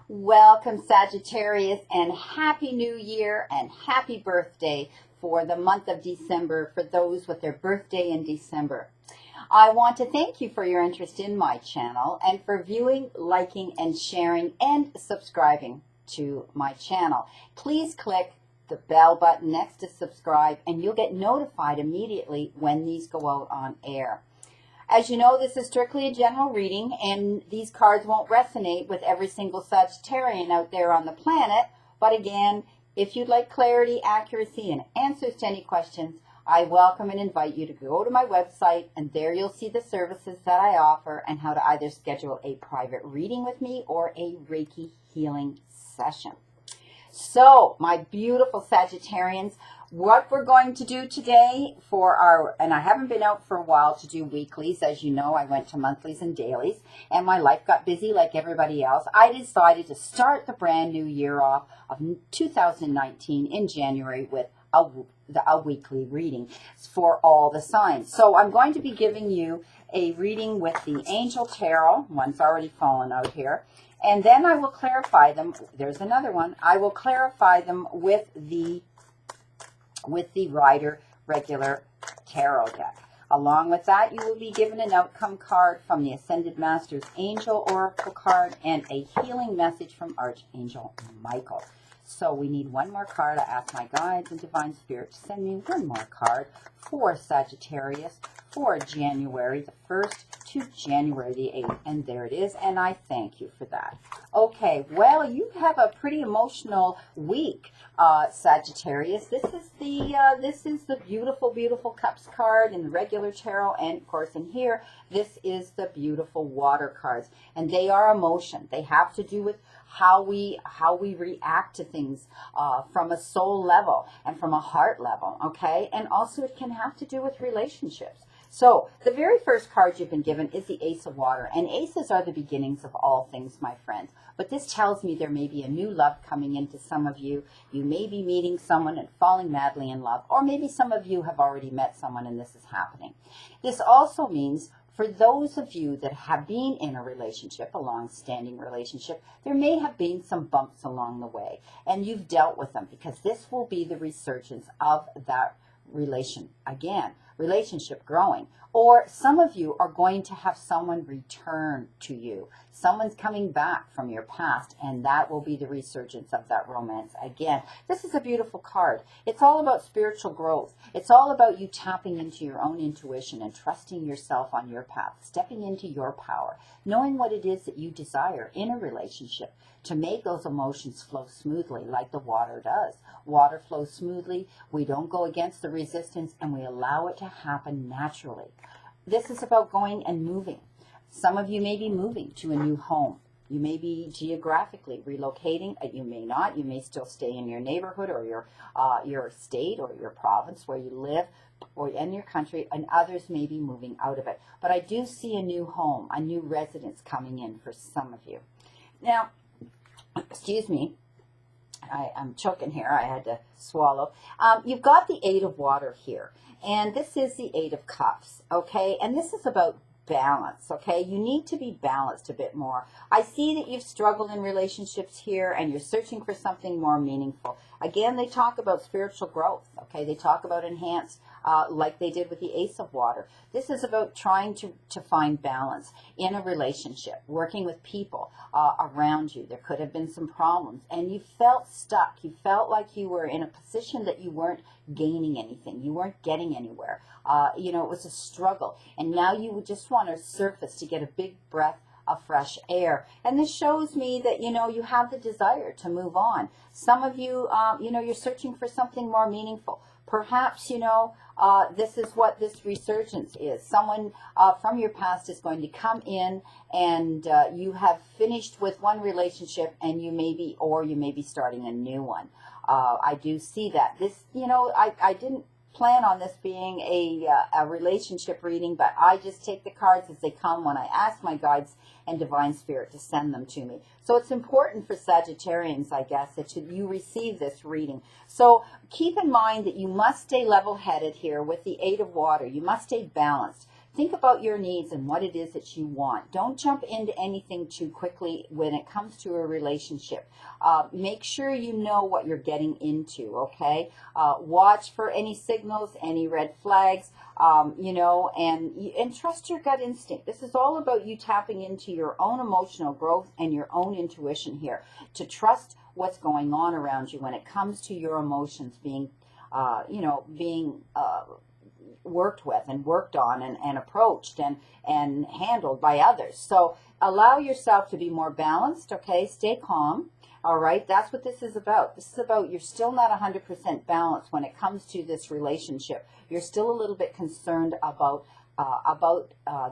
Welcome, Sagittarius, and Happy New Year and happy birthday for the month of December for those with their birthday in December. I want to thank you for your interest in my channel and for viewing, liking, and sharing and subscribing to my channel. Please click the bell button next to subscribe and you'll get notified immediately when these go out on air. As you know, this is strictly a general reading, and these cards won't resonate with every single Sagittarian out there on the planet. But again, if you'd like clarity, accuracy, and answers to any questions, I welcome and invite you to go to my website, and there you'll see the services that I offer and how to either schedule a private reading with me or a Reiki healing session. So, my beautiful Sagittarians, what we're going to do today for and I haven't been out for a while to do weeklies. As you know, I went to monthlies and dailies, and my life got busy like everybody else. I decided to start the brand new year off of 2019 in January with a weekly reading for all the signs. So I'm going to be giving you a reading with the Angel Tarot. One's already fallen out here. And then I will clarify them. There's another one. I will clarify them with the Rider Regular Tarot deck. Along with that, you will be given an outcome card from the Ascended Masters Angel Oracle card and a healing message from Archangel Michael. So we need one more card. I ask my guides and divine spirit to send me one more card for Sagittarius for January the 1st to January the 8th. And there it is, and I thank you for that. Okay, well, you have a pretty emotional week, Sagittarius. This is the beautiful, beautiful Cups card in the regular tarot, and of course in here, this is the beautiful water cards. And they are emotion. They have to do with how we react to things from a soul level and from a heart level, okay? And also it can have to do with relationships. So the very first card you've been given is the Ace of Water, and aces are the beginnings of all things, my friends. But this tells me there may be a new love coming into some of you. You may be meeting someone and falling madly in love, or maybe some of you have already met someone and this is happening. This also means for those of you that have been in a relationship, a long-standing relationship, there may have been some bumps along the way, and you've dealt with them because this will be the resurgence of that relationship growing. Or some of you are going to have someone return to you. Someone's coming back from your past, and that will be the resurgence of that romance again. This is a beautiful card. It's all about spiritual growth. It's all about you tapping into your own intuition and trusting yourself on your path, stepping into your power, knowing what it is that you desire in a relationship to make those emotions flow smoothly like the water does. Water flows smoothly. We don't go against the resistance, and we allow it to happen naturally. This is about going and moving. Some of you may be moving to a new home. You may be geographically relocating. You may not. You may still stay in your neighborhood or your state or your province where you live or in your country, and others may be moving out of it. But I do see a new home, a new residence coming in for some of you. Now, excuse me, I'm choking here. I had to swallow. You've got the Eight of Water here, and this is the Eight of Cups, okay? And this is about balance, okay? You need to be balanced a bit more. I see that you've struggled in relationships here, and you're searching for something more meaningful. Again, they talk about spiritual growth, okay? They talk about enhanced, like they did with the Ace of Water. This is about trying to find balance in a relationship, working with people around you. There could have been some problems, and you felt stuck. You felt like you were in a position that you weren't gaining anything. You weren't getting anywhere. You know, it was a struggle, and now you would just want to surface to get a big breath of fresh air. And this shows me that, you know, you have the desire to move on. Some of you, you know, you're searching for something more meaningful. Perhaps, you know, this is what this resurgence is. Someone from your past is going to come in, and you have finished with one relationship, and you may be starting a new one. I do see that. This, you know, I didn't plan on this being a relationship reading, but I just take the cards as they come when I ask my guides and divine spirit to send them to me. So it's important for Sagittarians, I guess, that you receive this reading. So keep in mind that you must stay level-headed here with the Eight of Water. You must stay balanced. Think about your needs and what it is that you want. Don't jump into anything too quickly when it comes to a relationship. Make sure you know what you're getting into, okay? Watch for any signals, any red flags, you know, and trust your gut instinct. This is all about you tapping into your own emotional growth and your own intuition here, to trust what's going on around you when it comes to your emotions being, you know, being worked with and worked on and approached and handled by others. So allow yourself to be more balanced, okay? Stay calm. All right, that's what this is about. This is about you're still not 100% balanced when it comes to this relationship. You're still a little bit concerned about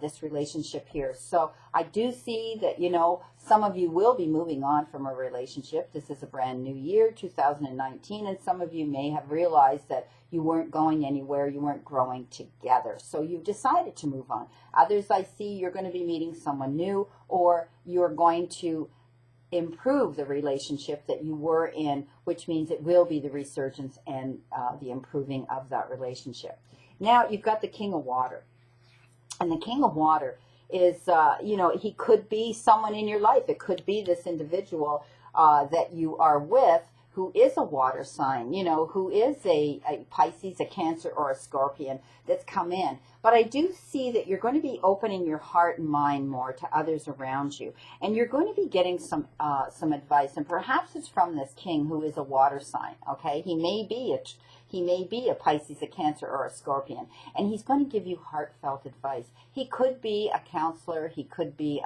this relationship here. So I do see that, you know, some of you will be moving on from a relationship. This is a brand new year, 2019, and some of you may have realized that you weren't going anywhere, you weren't growing together. So you've decided to move on. Others, I see you're going to be meeting someone new, or you're going to improve the relationship that you were in, which means it will be the resurgence and the improving of that relationship. Now you've got the King of Water. And the King of Water is, you know, he could be someone in your life. It could be this individual that you are with who is a water sign, you know, who is a Pisces, a Cancer, or a Scorpion that's come in. But I do see that you're going to be opening your heart and mind more to others around you. And you're going to be getting some advice. And perhaps it's from this king who is a water sign, okay? He may be a Pisces, a Cancer, or a Scorpion. And he's going to give you heartfelt advice. He could be a counselor. He could be,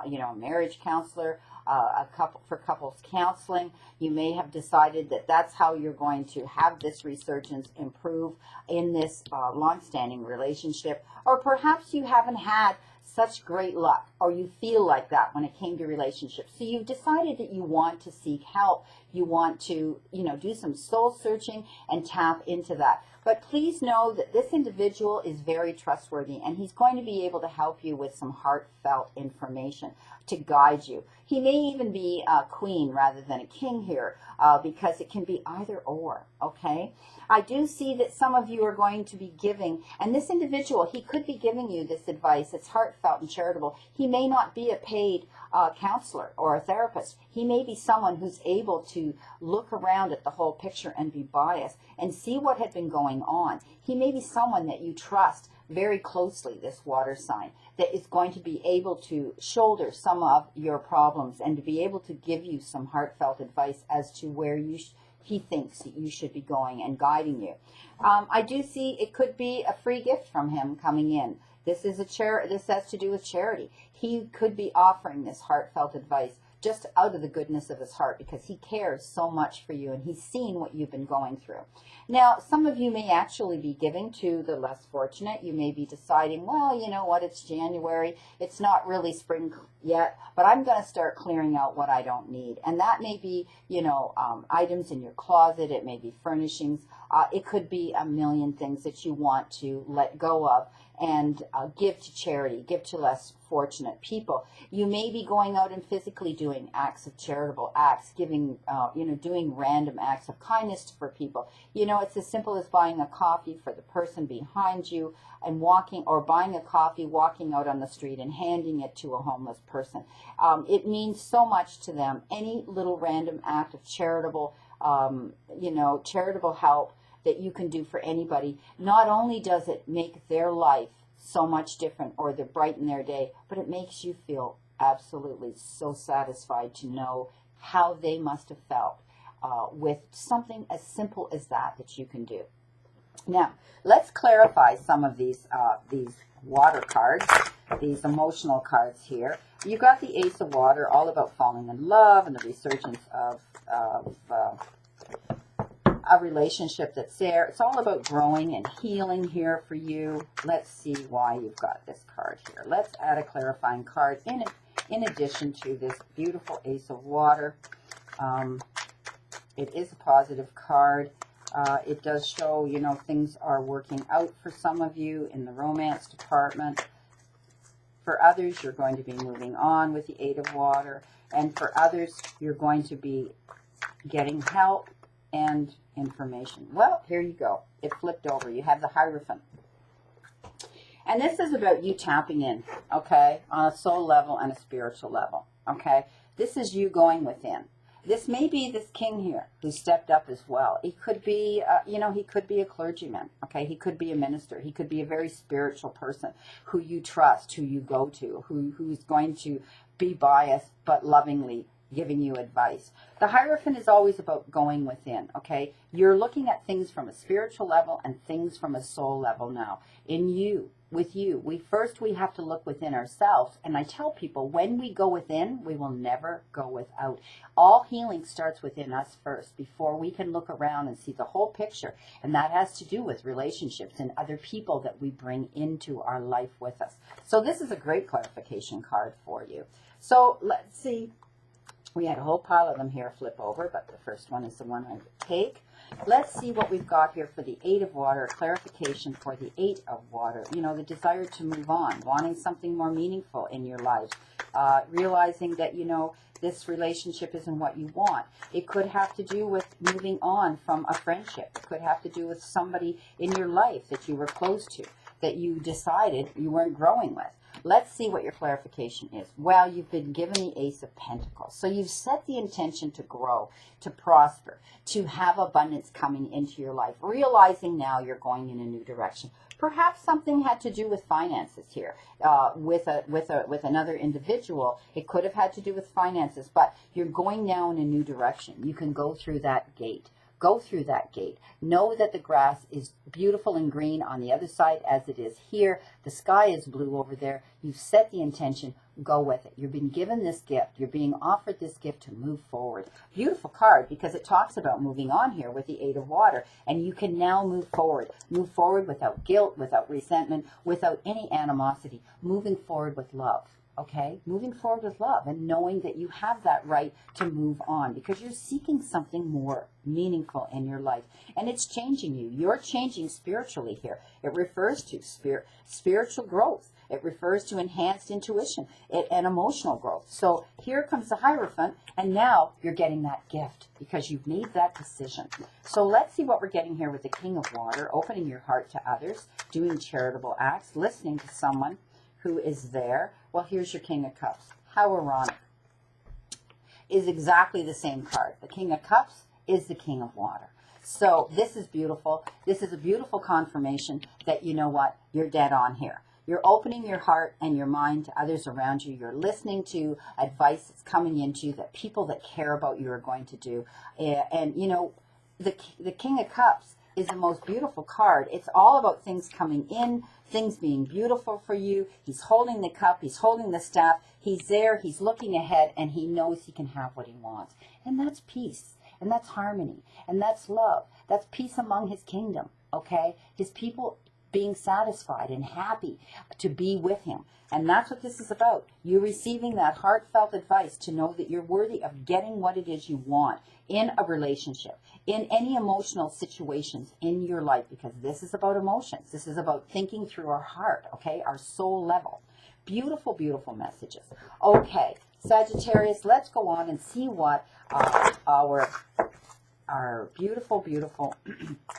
you know, a marriage counselor, for couples counseling. You may have decided that that's how you're going to have this resurgence improve in this long-standing relationship. Or perhaps you haven't had such great luck, or you feel like that when it came to relationships. So you've decided that you want to seek help. You want to, you know, do some soul searching and tap into that. But please know that this individual is very trustworthy, and he's going to be able to help you with some heartfelt information to guide you. He may even be a queen rather than a king here, because it can be either or, okay? I do see that some of you are going to be giving, and this individual, he could be giving you this advice. It's heartfelt and charitable. He may not be a paid counselor or a therapist. He may be someone who's able to look around at the whole picture and be biased and see what had been going on. He may be someone that you trust very closely, this water sign, that is going to be able to shoulder some of your problems and to be able to give you some heartfelt advice as to where he thinks that you should be going and guiding you. I do see it could be a free gift from him coming in. This is this has to do with charity. He could be offering this heartfelt advice just out of the goodness of his heart, because he cares so much for you and he's seen what you've been going through. Now, some of you may actually be giving to the less fortunate. You may be deciding, well, you know what, it's January. It's not really spring yet, but I'm going to start clearing out what I don't need. And that may be, you know, items in your closet. It may be furnishings. It could be a million things that you want to let go of and give to charity, give to less fortunate people. You may be going out and physically doing acts of charitable acts, giving, you know, doing random acts of kindness for people. You know, it's as simple as buying a coffee for the person behind you and walking, or buying a coffee, walking out on the street and handing it to a homeless person. It means so much to them. Any little random act of charitable, you know, charitable help that you can do for anybody, not only does it make their life so much different or they brighten their day, but it makes you feel absolutely so satisfied to know how they must have felt with something as simple as that you can do. Now, let's clarify some of these water cards, these emotional cards here. You got the Ace of Water, all about falling in love and the resurgence of a relationship that's there. It's all about growing and healing here for you. Let's see why you've got this card here. Let's add a clarifying card in addition to this beautiful Ace of Water. It is a positive card. It does show, you know, things are working out for some of you in the romance department. For others, you're going to be moving on with the Eight of Water. And for others, you're going to be getting help and information. Well, here you go. It flipped over. You have the Hierophant. And this is about you tapping in, okay, on a soul level and a spiritual level, okay? This is you going within. This may be this king here who stepped up as well. He could be, he could be a clergyman, okay? He could be a minister. He could be a very spiritual person who you trust, who you go to, who's going to be biased but lovingly giving you advice. The Hierophant is always about going within, okay? You're looking at things from a spiritual level and things from a soul level now. In you, with you, we have to look within ourselves. And I tell people, when we go within, we will never go without. All healing starts within us first before we can look around and see the whole picture. And that has to do with relationships and other people that we bring into our life with us. So this is a great clarification card for you. So let's see. We had a whole pile of them here flip over, but the first one is the one I would take. Let's see what we've got here for the 8 of Water, clarification for the 8 of Water. You know, the desire to move on, wanting something more meaningful in your life, realizing that, this relationship isn't what you want. It could have to do with moving on from a friendship. It could have to do with somebody in your life that you were close to, that you decided you weren't growing with. Let's see what your clarification is. Well, you've been given the Ace of Pentacles. So you've set the intention to grow, to prosper, to have abundance coming into your life, realizing now you're going in a new direction. Perhaps something had to do with finances here, with another individual. It could have had to do with finances, but you're going now in a new direction. You can go through that gate. Go through that gate. Know that the grass is beautiful and green on the other side as it is here. The sky is blue over there. You've set the intention. Go with it. You're being given this gift. You're being offered this gift to move forward. Beautiful card because it talks about moving on here with the 8 of Water. And you can now move forward. Move forward without guilt, without resentment, without any animosity. Moving forward with love. Okay, moving forward with love and knowing that you have that right to move on because you're seeking something more meaningful in your life. And it's changing you. You're changing spiritually here. It refers to spiritual growth. It refers to enhanced intuition and emotional growth. So here comes the Hierophant, and now you're getting that gift because you've made that decision. So let's see what we're getting here with the King of Water, opening your heart to others, doing charitable acts, listening to someone who is there. Well, here's your King of Cups. How ironic. Is exactly the same card. The King of Cups is the King of Water. So this is beautiful. This is a beautiful confirmation that, you know what, you're dead on here. You're opening your heart and your mind to others around you. You're listening to advice that's coming into you that people that care about you are going to do. And the King of Cups is the most beautiful card. It's all about things coming in, things being beautiful for you. He's holding the cup. He's holding the staff. He's there. He's looking ahead, and he knows he can have what he wants. And that's peace, and that's harmony, and that's love. That's peace among his kingdom, okay? His people being satisfied and happy to be with him. And that's what this is about. You receiving that heartfelt advice to know that you're worthy of getting what it is you want in a relationship, in any emotional situations in your life, because this is about emotions. This is about thinking through our heart, okay, our soul level. Beautiful, beautiful messages. Okay, Sagittarius, let's go on and see what our beautiful, beautiful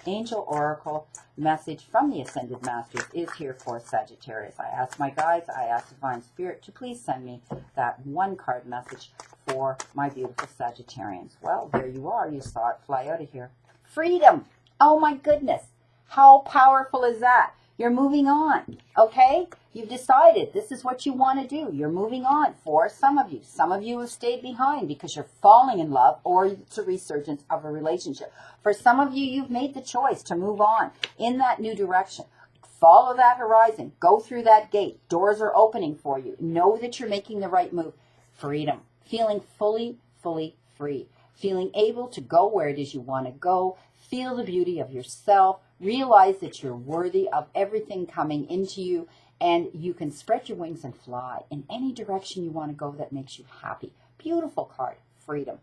angel oracle message from the Ascended Masters is here for Sagittarius. I ask my guides, I ask Divine Spirit to please send me that one card message for my beautiful Sagittarians. Well, there you are. You saw it fly out of here. Freedom. Oh my goodness. How powerful is that? You're moving on, okay? You've decided this is what you want to do. You're moving on for some of you. Some of you have stayed behind because you're falling in love or it's a resurgence of a relationship. For some of you, you've made the choice to move on in that new direction. Follow that horizon. Go through that gate. Doors are opening for you. Know that you're making the right move. Freedom. Feeling fully, fully free. Feeling able to go where it is you want to go. Feel the beauty of yourself. Realize that you're worthy of everything coming into you, and you can spread your wings and fly in any direction you want to go that makes you happy. Beautiful card, freedom.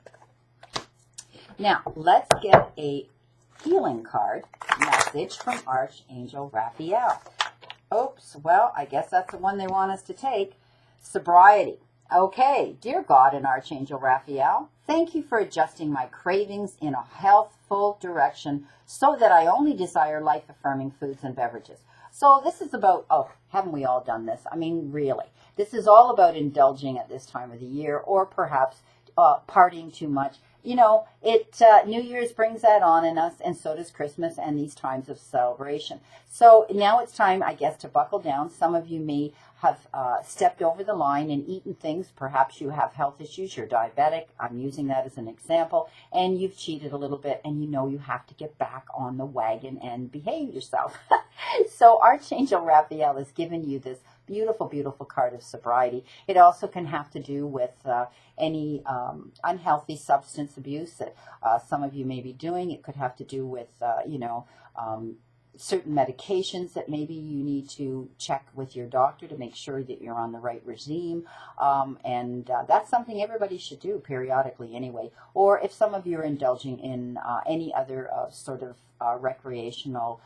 Now, let's get a healing card message from Archangel Raphael. Oops, well, I guess that's the one they want us to take. Sobriety. Okay, dear God and Archangel Raphael, thank you for adjusting my cravings in a healthful direction so that I only desire life-affirming foods and beverages. So this is about, oh, haven't we all done this? I mean, really. This is all about indulging at this time of the year, or perhaps partying too much. You know, New Year's brings that on in us, and so does Christmas and these times of celebration. So now it's time, I guess, to buckle down. Some of you may have stepped over the line and eaten things. Perhaps you have health issues. You're diabetic. I'm using that as an example. And you've cheated a little bit, and you know you have to get back on the wagon and behave yourself. So Archangel Raphael has given you this beautiful, beautiful card of sobriety. It also can have to do with any unhealthy substance abuse that some of you may be doing. It could have to do with, certain medications that maybe you need to check with your doctor to make sure that you're on the right regime. And that's something everybody should do periodically anyway. Or if some of you are indulging in any other sort of recreational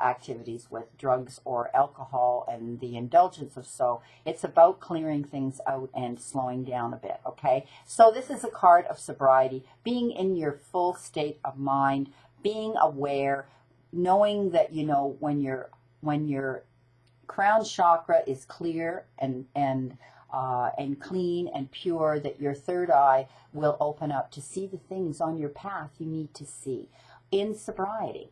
activities with drugs or alcohol and the indulgence of so, it's about clearing things out and slowing down a bit, okay? So this is a card of sobriety, being in your full state of mind, being aware, knowing that, you know, when your crown chakra is clear and clean and pure, that your third eye will open up to see the things on your path you need to see in sobriety.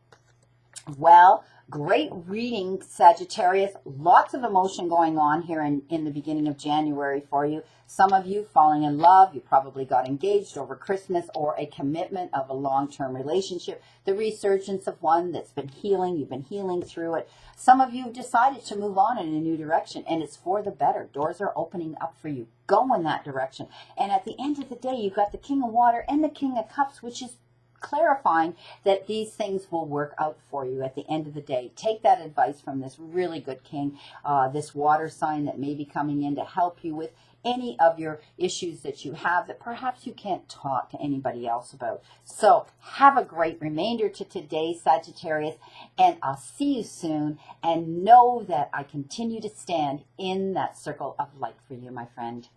Well, great reading, Sagittarius. Lots of emotion going on here in the beginning of January for you. Some of you falling in love. You probably got engaged over Christmas, or a commitment of a long-term relationship. The resurgence of one that's been healing. You've been healing through it. Some of you have decided to move on in a new direction, and it's for the better. Doors are opening up for you. Go in that direction. And at the end of the day, you've got the King of Water and the King of Cups, which is clarifying that these things will work out for you at the end of the day. Take that advice from this really good king, this water sign that may be coming in to help you with any of your issues that you have that perhaps you can't talk to anybody else about. So have a great remainder to today, Sagittarius, and I'll see you soon, and know that I continue to stand in that circle of light for you, my friend.